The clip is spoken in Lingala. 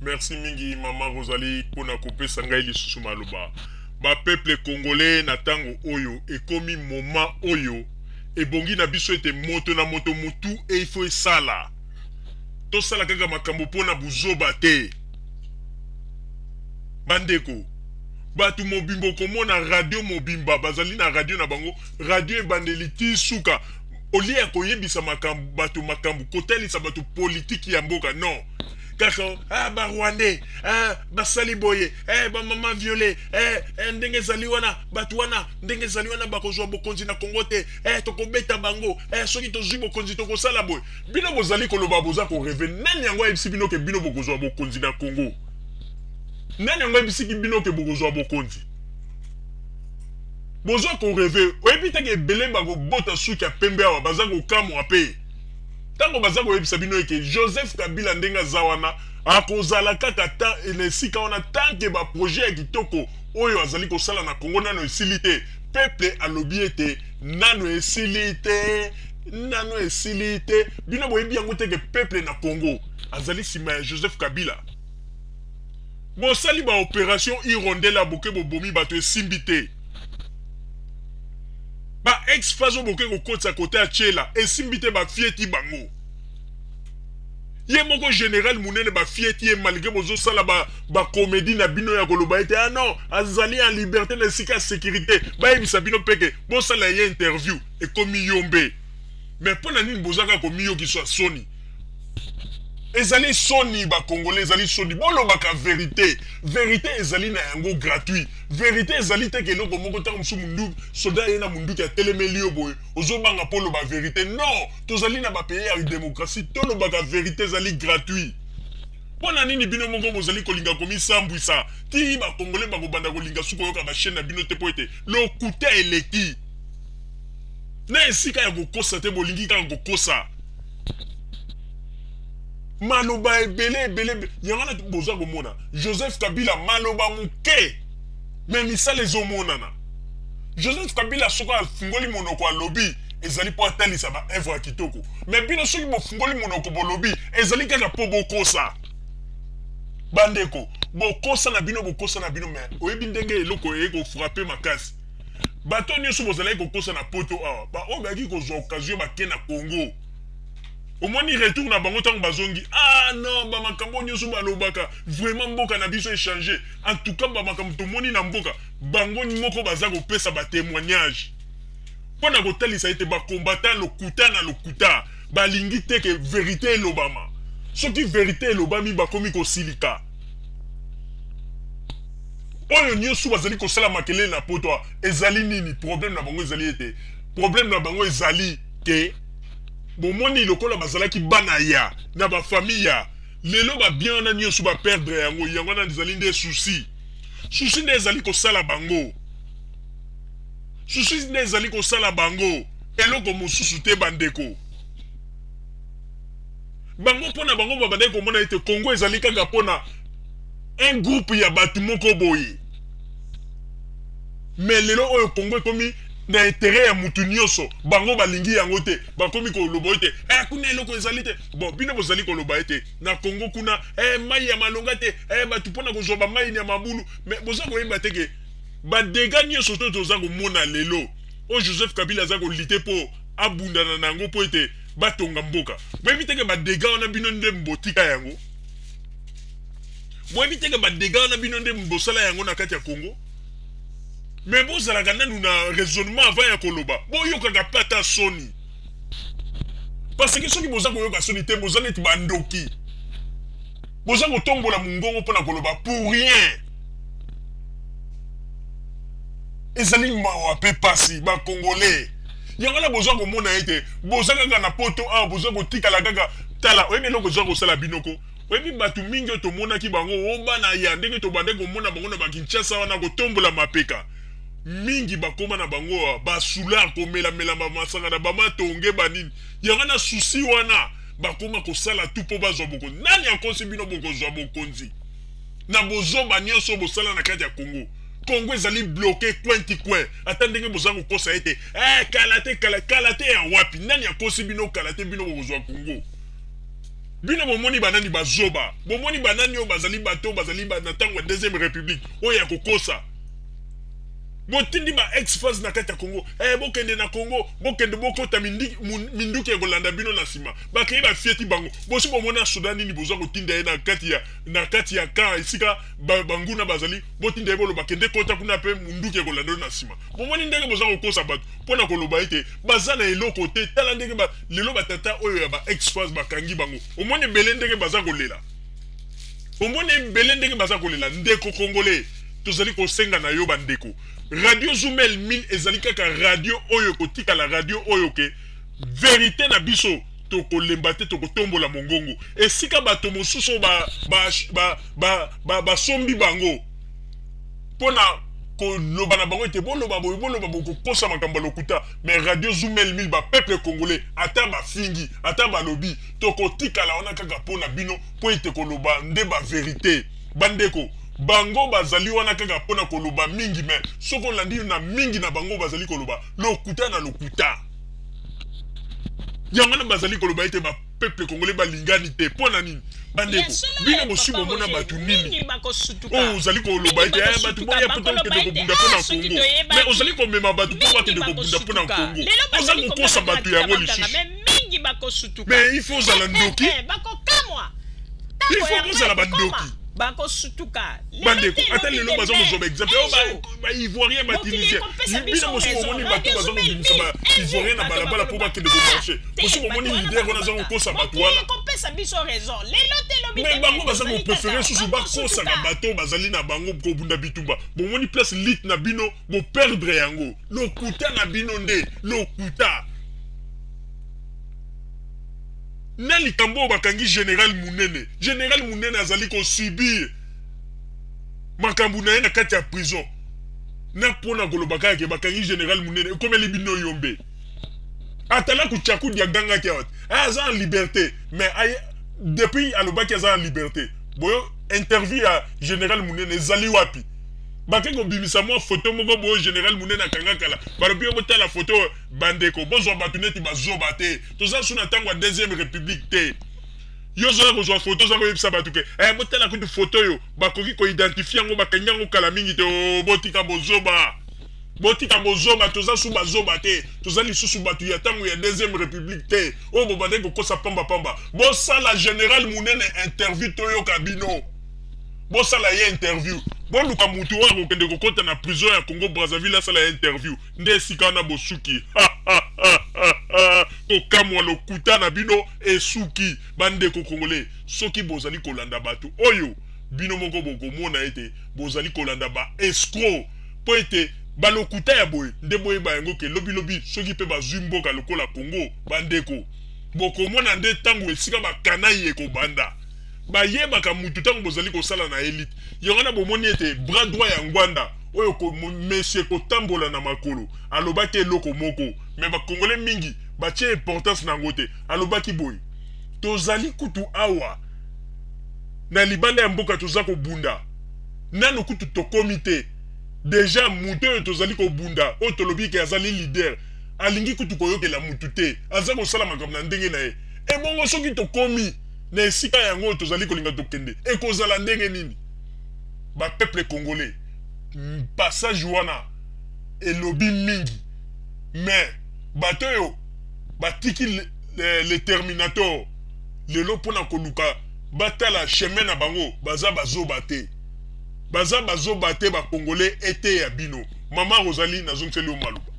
Merci mingi Maman Rosalie pour na couper sangai lisusu maloba. Ba peuple congolais na tango oyo ekomi moment oyo ebongi na biso ete moto na moto mutu et il faut sala. To sala kaka makambo pona buzoba te. Bandeko. Batu mobimbo komona radio mobimba bazali na radio na bango radio ebandeli ti suka olia koyebisa makambo batu makambo kotelisa batu politique ya mboka non. Kaka ba Rwandais ba saliboye ba mama violé ndenge zali wana batu wana ndenge zali wana bakozwa bokonzi na Congo te tokobeta bango soki tozwi bokonzi tokosala boy bino bozali koloba boza ko rêver nani yango ebisi bino ke bino bokozwa bokonzi na Congo nani yango ebisi bino ke bokozwa bokonzi boza ko rêver oyebita ke belé bako bota suki ya pembe awa baza ko kamwa pe tango baza koyebisa bino eke Joseph Kabila ndenga zawana akozala kaka ta esika wana tanke ba projet ya kitoko oyo azali kosala na Congo nano esili te peuple alobi ete nano esili te bino boyebi yango te ke peuple na Congo azali nsima ya Joseph Kabila bosali ba opération Hirondella boke bobomi bato esimbi te ba ex-fazo boke kokotisa kote ya Tchela esimbi te ba fieti bango ye moko général munene ba fieti ye malgré bozo sala ba comédie na bino ya koloba ete non azali en liberté na sika sécurité ba yebisa bino peke bo sala ye interview e komi yombe mais pona nini bozaka komi yo ki soit soni ezali soni ba congolais ezali soni bolo baka vérité ezali na yango gratuit vérité ezali te ke loko moko tango musu mundu soda ye na mundu ya telemeli yo boy ozobanga polo ba vérité non tozali na ba pays ya démocratie tolo baka vérité ezali gratuit pona nini bino moko bozali kolinga komi sambwisa ti ba congolais bako banda kolinga suko yoka ba chaîne na bino te po ete lokuta eleki na esika ya kokosa te bolingi kaka kokosa maloba ebele yangana boza komona Joseph Kabila maloba muke mais misala ezomonana Joseph Kabila soka afungoli monoko alobi ezali po atalisa ba œuvre ya kitoko mais bino soki bofungoli monoko bolobi ezali kaka po bokosa bandeko bokosa na bino mais oyebi ndenge eloko eko frapper makasi bato nyonso bozali kokosa na poto awa ba oyo bayaki kozwa occasion bake na Congo au moins il retourne à bango tango bazongi non ba makambo nyonso balobaka vraiment mboka na biso échanger en tout cas ba makambo to moni na mboka bango ni moko baza ko pesa ba témoignage pona ko talisa ete ba combattant lokuta ba lingi te ke vérité lobama soki vérité lobami ba komi ko silika oyo nyonso bazali ko sala makele na poto ezali nini problème na bango ezali ete problème na bango ezali ke bomoni lokola bazalaki bana ya na ba famille ya lelo ba bien na nyonso ba perdre yango na dizali nde souci nde ezali ko sala bango eloko mosusu te bandeko bango pona bango babandaki komona ete Congo ezali kaka pona un groupe ya batu moko boye mais lelo oyo Congo ekomi na intérêt ya mutu nyonso bango balingi yango te bakomi koloba ete kuna eloko ezali te bon bino bozali koloba ete na Congo kuna mai ya malonga te batu pona kozwa ba mai ya mabulu mais boza koyeba te ke ba dégâts nyonso to toza komona lelo o Joseph Kabila aza kolite po abundana nango po ete batonga mboka boyebi te ke ba dégâts wana bino nde mbotika yango boyebi te ke ba dégâts wana bino nde mbosala yango na kati ya Congo mais bozalaka nanu na raisonnement avant ya koloba boyokaka pe ata soni parce que soki boza koyoka soni te boza neti bandoki boza kotombola mongongo mpona koloba pour rien ezali mawa pe pasi bakongolais yango na boza komona ete boza kaka na poto awa boza kotikala kaka tala oyebi eloko oza kosala binoko oyebi bato mingi oyo tomonaki bango obana ya ndenge tobande komona bango na bakinshasa wana kotombola mapeka mingi bakoma na bango basula komelamela bamasanga na bamatonge banini yango na susi wana bakoma kosala tu po bazwa bokonzi nani akosi bino bokozwa bokonzi na bozoba nyonso bosala na kati ya Congo ezali bloqué kwenti kwe ata ndenge boza kokosa ete kalate ya wapi nani akosi bino kalate bino bokozwa Congo bino bomoni banani bazoba bomoni banani o bazali bato bazali ba na tango deuxième république oya kokosa botindi ba ex-phase na kati ya Congo bokende na Congo bokende bokota minduki ya kolanda bino na sima bakei ba fieti bango bosi bomona Sudani ni boza kotinda na kati ya ka esika banguna bazali botinda ebolo bakende kota kuna pe munduki ya kolanda na sima bomoni ndenge boza kokosa bato pona koloba ite baza na eloko te tala ndenge lelo batata oyo ya ba ex-phase bakangi bango omoni bele ndenge baza kolela omoni bele ndenge baza kolela ndeko congolais tozali kosenga na yo bandeko Radio Zoumel 1000 ezali kaka radio oyo kotika la radio oyo ke vérité na biso toko lembate toko tombola mongongo esika bato mosusu ba sombi bango pona ko loba na bango te boloba boko kosa makambo lokuta mais Radio Zoumel 1000 ba peuple congolais ata ba fingi ata ba lobi toko tika la ona kaka pona bino po ite ko loba nde ba vérité bandeko bango bazali wana kaka pona koloba mingi mais soko landi na mingi na bango bazali koloba lokuta na lokuta yangana bazali koloba ite ba peuple congolais balingani te pona nini bandeko bino mosubo mona batu nini ozali koloba ite batu boya poto kende kobunda pona Congo mais ozali komema batu po bakende kobunda pona Congo ozali kokosa batu yango lisusu mais il faut zala ndoki il faut zala bandoki bako sutuka bandeko ata lelo bazo mozoba exemple ba ivoirien ba tunisien bino mosubo moni bato bazo bimisa ba ivoirien na balabala po bakende ko marcher mosubo moni leader wana zango kosa bato wana kopesa biso raison lelo te lobi mais bango baza ko préférer susu ba kosa ka bato bazali na bango ko bunda bitumba bon moni place lit na bino bo perdre yango lokuta na bino nde lokuta Nali Kambo bakangi Général Mounene azali ko subir makambu na na kati ya prison na pona kolobaka ke bakangi Général Mounene komeli bino yombe atala ku chaku dia ganga ke wat aza en liberté mais depuis alobaki aza en liberté boyo interview à Général Mounene zali wapi bakengo bimisa mo photo moko boyo Général Mounene akanga kala balobi obota la photo bandeko bozo batuneti bazoba te toza suna tango ya deuxième république te yo zola kozwa photo zango yebisa batuke botala kutu photo yo bakoki ko identifier ngo bakanyango kala mingi te botika bozoba toza su bazoba te toza lisusu batu ya tango ya deuxième république te o bo bandeko kosa pamba bo sala Général Mounene interview toyo kabino bo sala ye interview bon luka mutu wa kokende kokota na prison ya Congo Brazzaville sala interview nde sikana bosuki kokamwa lokuta na bino esuki bandeko congolais soki bozali kolanda batu oyo bino moko bokomona ete bozali kolanda ba escroc po ete balokuta ya boye nde boye bayango ke lobi soki pe bazumboka lokola Congo bandeko bokomona nde tango esika bakanayi ekobanda bayebaka mutu tango bozali kosala na elite yongana bomoni ete bras droit ya ngwanda oyo ko monsieur kotambola na makolo alobaki eloko moko mais bakongole mingi batie importance na ngote alobaki boy tozali kutu awa na libanda ya mboka toza ko bunda nano kutu tokomi te déjà mutu oyo tozali ko bunda oyo tolobi ke azali leader alingi kutu koyokela mutu te aza kosala makambo na ndenge na ye ebongo soki tokomi na esika yango tozali kolinga tokende ekozala ndenge nini ba peuple congolais passage wana elobi mingi mais bato yo batiki le terminator lelo pona koluka batala chemin na bango baza bazoba te ba congolais ete ya bino mama Rosalie na zongeli o maluba